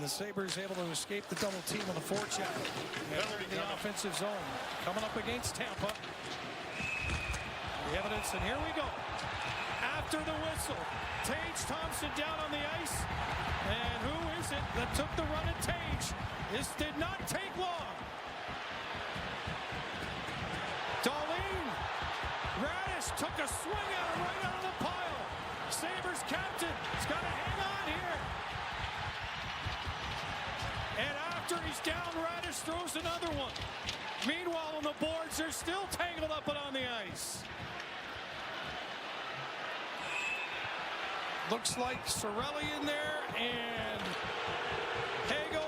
the Sabres able to escape the double team on the forecheck. Entering the offensive zone. Coming up against Tampa. The evidence, and here we go. After the whistle, Tage Thompson down on the ice. And who is it that took the run at Tage? This did not take long. Darlene Radish took a swing at him right out of the pile. Sabres captain has got to hang on here. And after he's down, Radish throws another one. Meanwhile, on the boards, they're still tangled up and on the ice. Looks like Sorelli in there, and Hagel.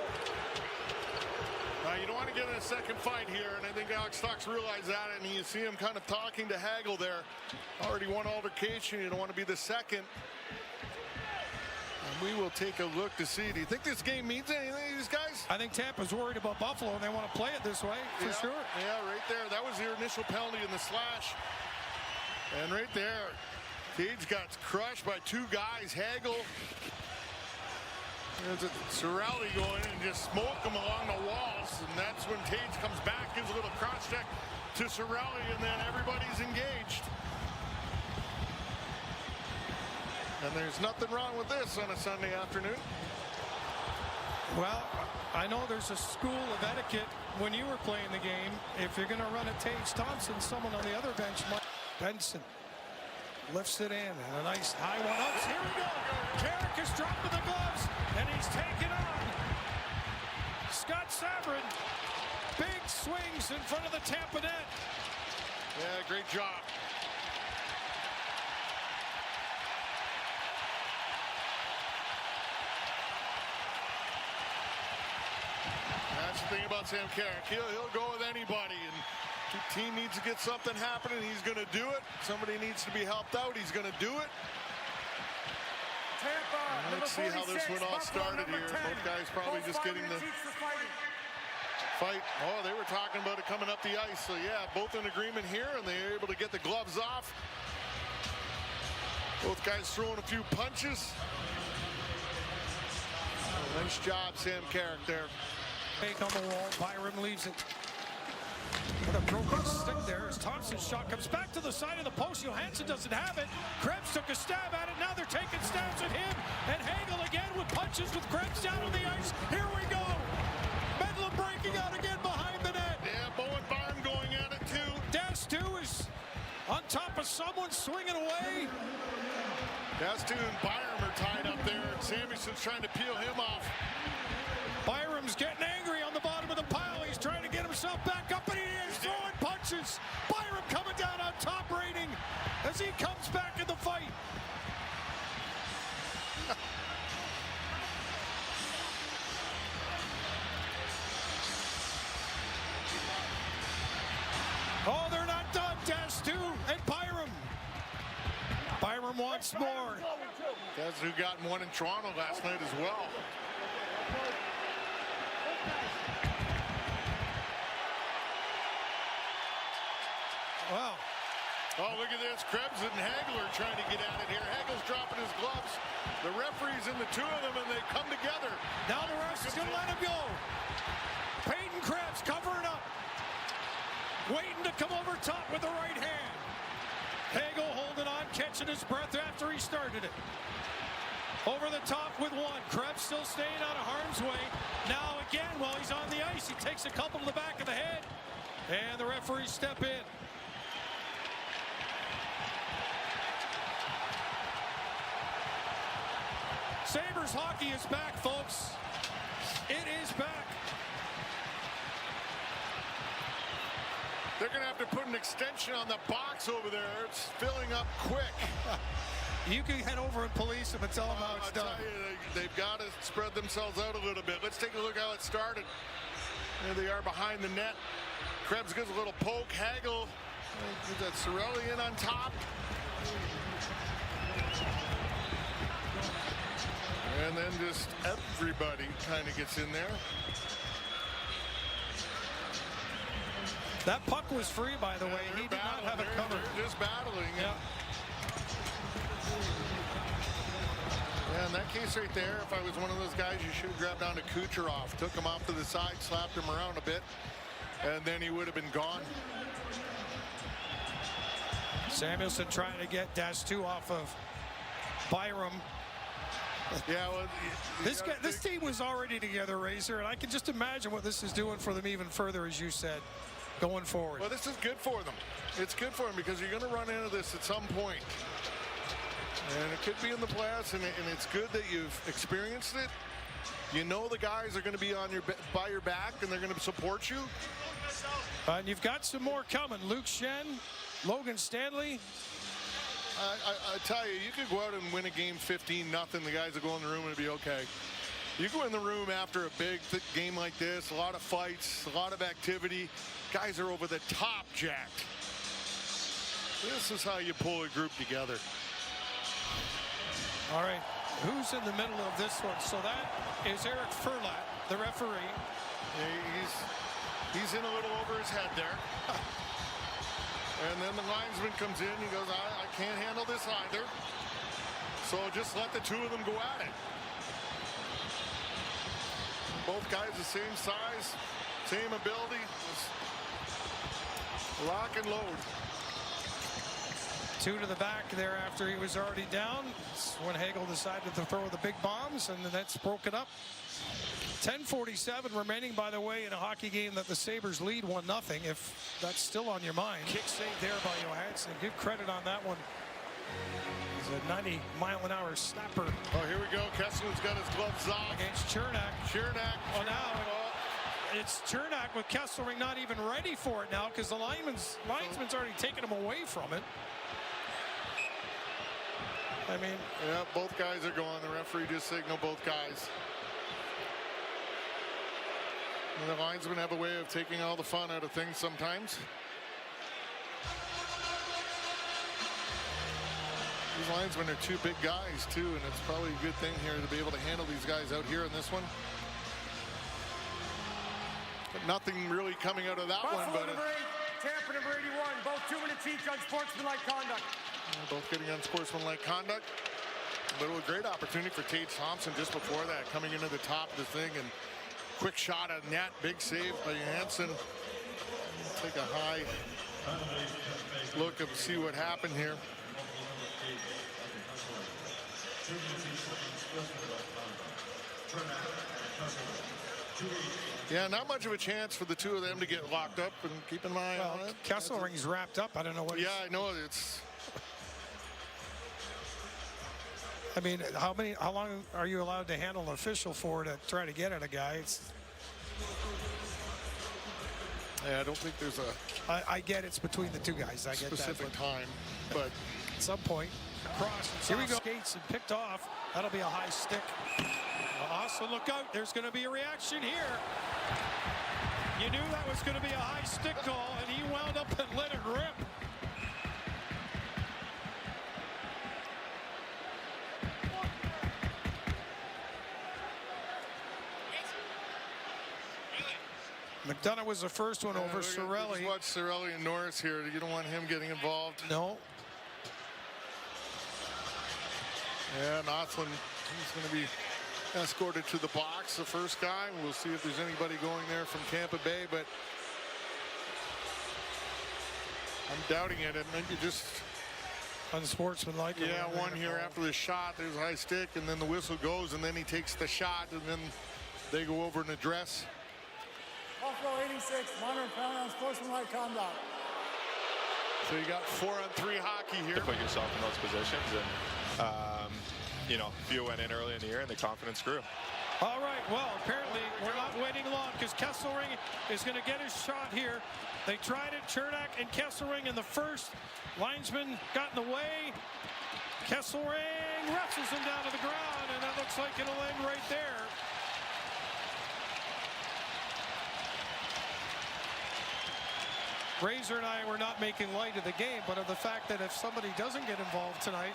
You don't want to get in a second fight here, and I think Alex Stocks realized that, and you see him kind of talking to Hagel there. Already one altercation, you don't want to be the second. And we will take a look to see. Do you think this game means anything to these guys? I think Tampa's worried about Buffalo, and they want to play it this way, for sure. Yeah, right there. That was their initial penalty in the slash. And right there, Tage got crushed by two guys. Hagel. There's a Sorelli going in and just smoke him along the walls. And that's when Tage comes back, gives a little cross check to Sorelli, and then everybody's engaged. And there's nothing wrong with this on a Sunday afternoon. Well, I know there's a school of etiquette when you were playing the game. If you're going to run at Tage Thompson, someone on the other bench might. Benson lifts it in, and a nice high one up. Here we go. Carrick is dropping the gloves, and he's taken on Scott Sabrin. Big swings in front of the Tampa net. Yeah, great job. That's the thing about Sam Carrick. He'll go with anybody, and the team needs to get something happening. He's going to do it. Somebody needs to be helped out. He's going to do it. Tampa, let's see how this one all started here. Both guys probably just getting the fight. Oh, they were talking about it coming up the ice. So yeah, both in agreement here, and they're able to get the gloves off. Both guys throwing a few punches. Oh, nice job, Sam Carrick there. Fake on the wall. Byram leaves it. With a broken stick there as Thompson's shot comes back to the side of the post. Johansson doesn't have it. Krebs took a stab at it. Now they're taking stabs at him. And Hagel again with punches with Krebs down on the ice. Here we go. Medlin breaking out again behind the net. Yeah, Bowen Byram going at it too. Dastu is on top of someone swinging away. Dastu and Byram are tied up there. Samuelson's trying to peel him off. Byram's getting angry on the bottom of the pile. He's trying to get himself back up, and he is throwing punches. Byram coming down on top rating as he comes back in the fight. Oh, they're not done. Dastu and Byram. Byram wants more. Dastu got one in Toronto last night as well. Wow. Oh, look at this. Krebs and Hagel are trying to get at it here. Hagel's dropping his gloves. The referee's in the two of them, and they come together. Now the ref is going to let him go. Peyton Krebs covering up. Waiting to come over top with the right hand. Hagel holding on, catching his breath after he started it. Over the top with one. Krebs still staying out of harm's way. Now again, while he's on the ice, he takes a couple to the back of the head. And the referees step in. Sabres hockey is back, folks. It is back. They're going to have to put an extension on the box over there. It's filling up quick. You can head over and police them and tell them how it's done. I'll tell you, they've got to spread themselves out a little bit. Let's take a look how it started. There they are behind the net. Krebs gives a little poke. Hagel, that Sorelli in on top. And then just everybody kind of gets in there. That puck was free, by the way. He did not have it covered. They're just battling. Yeah. Yeah, in that case right there, if I was one of those guys, you should have grabbed down to Kucherov, took him off to the side, slapped him around a bit, and then he would have been gone. Samuelson trying to get -2 off of Byram. Yeah, well, This team was already together, Razor, and I can just imagine what this is doing for them even further, as you said, going forward. well, this is good for them. It's good for them because you're going to run into this at some point. And it could be in the playoffs, and it's good that you've experienced it. You know the guys are going to be on by your back, and they're going to support you. And you've got some more coming. Luke Shen, Logan Stanley. I tell you, you could go out and win a game 15-0. The guys will go in the room and it'll be okay. You go in the room after a big game like this, a lot of fights, a lot of activity. Guys are over the top jacked. This is how you pull a group together. All right, who's in the middle of this one? So that is Eric Furlat, the referee. Yeah, he's in a little over his head there. And then the linesman comes in. He goes, I can't handle this either. So just let the two of them go at it. Both guys the same size, same ability. Just lock and load. 2 to the back there after he was already down. It's when Hagel decided to throw the big bombs, and the Nets broke it up. 10:47 remaining, by the way, in a hockey game that the Sabres lead 1-0, if that's still on your mind. Kick save there by Johansson. Give credit on that one. He's a 90-mile-an-hour snapper. Oh, here we go. Kesselman's got his gloves off. Against Chernak. Oh, now it's Chernak with Kesselring not even ready for it now because the linesman's already taken him away from it. I mean, yeah, both guys are going. The referee just signaled both guys. And the linesmen have a way of taking all the fun out of things sometimes. These linesmen are two big guys too, and it's probably a good thing here to be able to handle these guys out here in this one. But nothing really coming out of that one. But number 8, Tampa number 81, both 2 minutes each on sportsmanlike conduct. Both getting unsportsmanlike conduct. But it was a great opportunity for Tate Thompson just before that, coming into the top of the thing, and quick shot at net, big save by Johansson. Take a high look and see what happened here. Yeah, not much of a chance for the two of them to get locked up, and keep an eye on it. Kesselring's wrapped up. I don't know what. Yeah, I know it's. I mean, how long are you allowed to handle an official for to try to get at a guy? Yeah, I don't think there's a. I get it's between the two guys. I get specific that, time, but at some point, cross. Here we go. Skates and picked off. That'll be a high stick. Also, look out. There's going to be a reaction here. You knew that was going to be a high stick goal, and he wound up and let it rip. McDonough was the first one over Cirelli. Watch Cirelli and Norris here. You don't want him getting involved. No. Yeah, Nothland, he's going to be escorted to the box, the first guy. We'll see if there's anybody going there from Tampa Bay, but I'm doubting it. It might be just unsportsmanlike. Yeah, one here after the shot. There's a high stick, and then the whistle goes, and then he takes the shot, and then they go over and address. Buffalo 86, minor found on sportsmanlike conduct. So you got 4-on-3 hockey here. To put yourself in those positions, and you know, Few went in early in the year, and the confidence grew. All right, well, apparently we're not waiting long because Kesselring is going to get his shot here. They tried it, Chernak and Kesselring in the first. Linesman got in the way. Kesselring wrestles him down to the ground, and that looks like it'll end right there. Razor and I were not making light of the game, but of the fact that if somebody doesn't get involved tonight,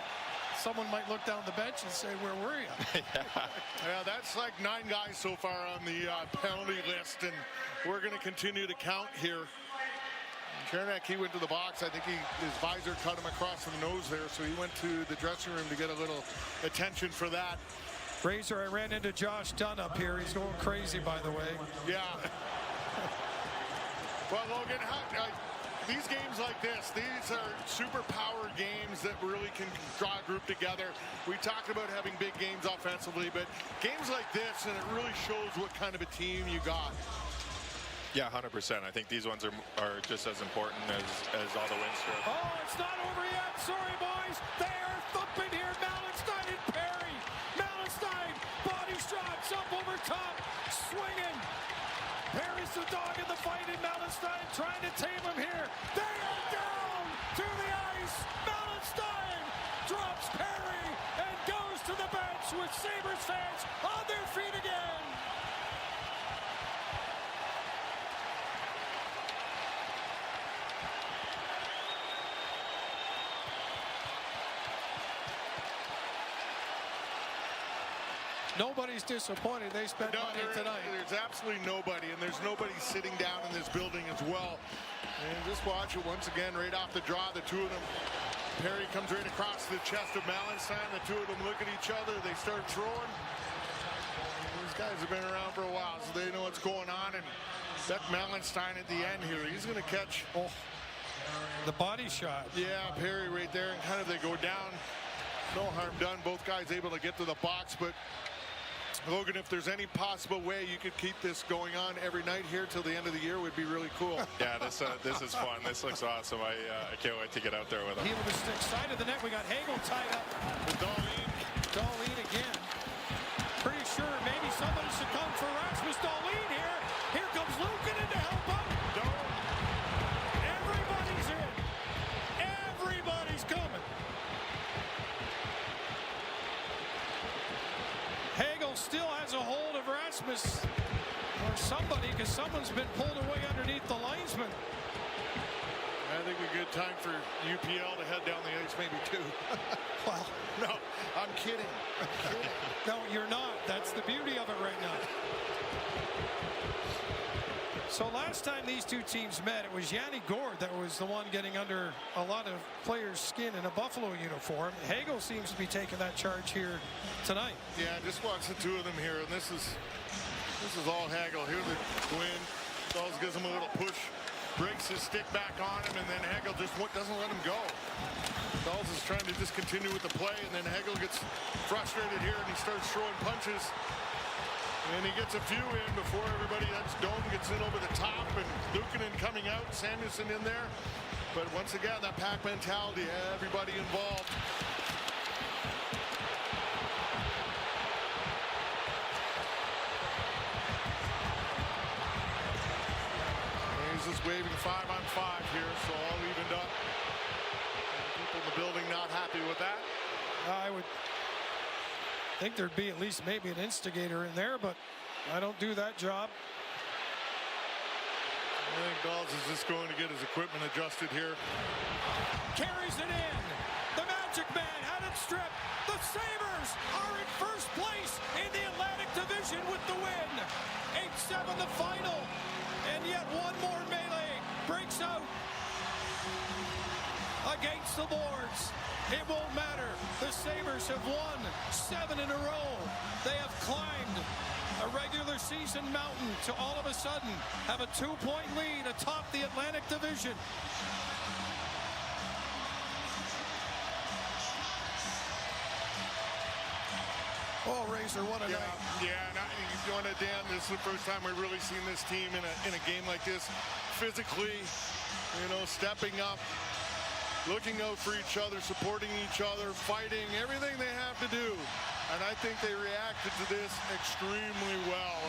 someone might look down the bench and say, where were you? Yeah, that's like 9 guys so far on the penalty list, and we're going to continue to count here. Chernak, he went to the box. I think his visor cut him across the nose there, so he went to the dressing room to get a little attention for that. Razor, I ran into Josh Dunn up here. He's going crazy, by the way. Yeah. Well, Logan, these games like this, these are super power games that really can draw a group together. We talked about having big games offensively, but games like this, and it really shows what kind of a team you got. Yeah, 100%. I think these ones are just as important as all the wins. Oh, it's not over yet. Sorry, boys. They are thumping here. Malenstein and Perry. Malenstein, body shots up over top, swinging. Perry's the dog in the fight, and Malenstein trying to tame him here. They are down to the ice. Malenstein drops Perry and goes to the bench with Sabres fans on their feet again. Nobody's disappointed. They spent money tonight. There's absolutely nobody, and there's nobody sitting down in this building as well. And just watch it once again, right off the draw, the two of them. Perry comes right across the chest of Malenstein. The two of them look at each other. They start throwing. These guys have been around for a while, so they know what's going on. And that Malenstein at the end here, he's going to catch. Oh, the body shot. Yeah, Perry right there, and kind of they go down. No harm done. Both guys able to get to the box, but Logan, if there's any possible way you could keep this going on every night here till the end of the year, would be really cool. Yeah, this is fun. This looks awesome. I can't wait to get out there with them. He with the stick side of the net. We got Hagel tied up. With Dahlin. Dahlin again. Pretty sure maybe somebody should come for Rasmus Dahlin here. Here comes Lukin in to help out. Everybody's in. Everybody's coming. Hagel still has a hold of Rasmus or somebody, because someone's been pulled away underneath the linesman. I think a good time for UPL to head down the ice, maybe too. Well, no, I'm kidding. no, you're not. That's the beauty of it right now. So last time these two teams met, it was Yanni Gord that was the one getting under a lot of players' skin in a Buffalo uniform. Hagel seems to be taking that charge here tonight. Yeah, just watch the two of them here, and this is all Hagel. Here's the win. Brawls gives him a little push, breaks his stick back on him, and then Hagel just doesn't let him go. Brawls is trying to just continue with the play, and then Hagel gets frustrated here, and he starts throwing punches. And he gets a few in before everybody. That's Dome gets in over the top, and Luukkonen coming out, Samuelson in there. But once again, that pack mentality, everybody involved. He's just waving 5-on-5 here, so all evened up. People in the building not happy with that. I would think there'd be at least maybe an instigator in there, but I don't do that job. I think Brawls is just going to get his equipment adjusted here. Carries it in. The Magic Man had it stripped. The Sabres are in first place in the Atlantic Division with the win. 8-7 the final. And yet one more melee breaks out against the boards. It won't matter. The Sabres have won 7 in a row. They have climbed a regular season mountain to all of a sudden have a 2-point lead atop the Atlantic Division. Oh, Razor, what a night. Yeah, you know what, Dan, this is the first time we've really seen this team in a game like this. Physically, stepping up, looking out for each other, supporting each other, fighting, everything they have to do. And I think they reacted to this extremely well.